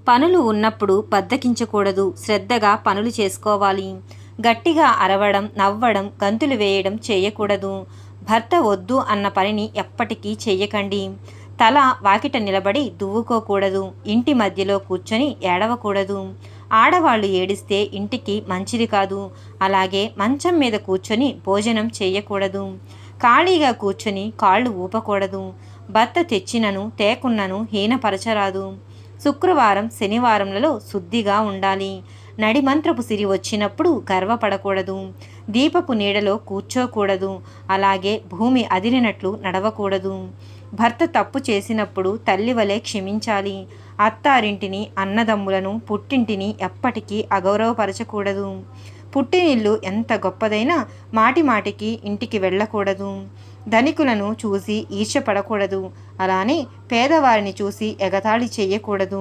పనులు ఉన్నప్పుడు బద్ధకించకూడదు. శ్రద్ధగా పనులు చేసుకోవాలి. గట్టిగా అరవడం, నవ్వడం, గంతులు వేయడం చేయకూడదు. భర్త వద్దు అన్న పనిని ఎప్పటికీ చెయ్యకండి. తల వాకిట నిలబడి దువ్వుకోకూడదు. ఇంటి మధ్యలో కూర్చొని ఏడవకూడదు. ఆడవాళ్ళు ఏడిస్తే ఇంటికి మంచిది కాదు. అలాగే మంచం మీద కూర్చొని భోజనం చేయకూడదు. ఖాళీగా కూర్చొని కాళ్ళు ఊపకూడదు. భర్త తెచ్చినను తేకున్నను హీనపరచరాదు. శుక్రవారం, శనివారంలలో శుద్ధిగా ఉండాలి. నడిమంత్రపు సిరి వచ్చినప్పుడు గర్వపడకూడదు. దీపపు నీడలో కూర్చోకూడదు. అలాగే భూమి అదిరినట్లు నడవకూడదు. భర్త తప్పు చేసినప్పుడు తల్లి వలె క్షమించాలి. అత్తారింటిని, అన్నదమ్ములను, పుట్టింటిని ఎప్పటికీ అగౌరవపరచకూడదు. పుట్టినిల్లు ఎంత గొప్పదైనా మాటిమాటికి ఇంటికి వెళ్ళకూడదు. ధనికులను చూసి ఈర్ష్యపడకూడదు. అలానే పేదవారిని చూసి ఎగతాళి చేయకూడదు.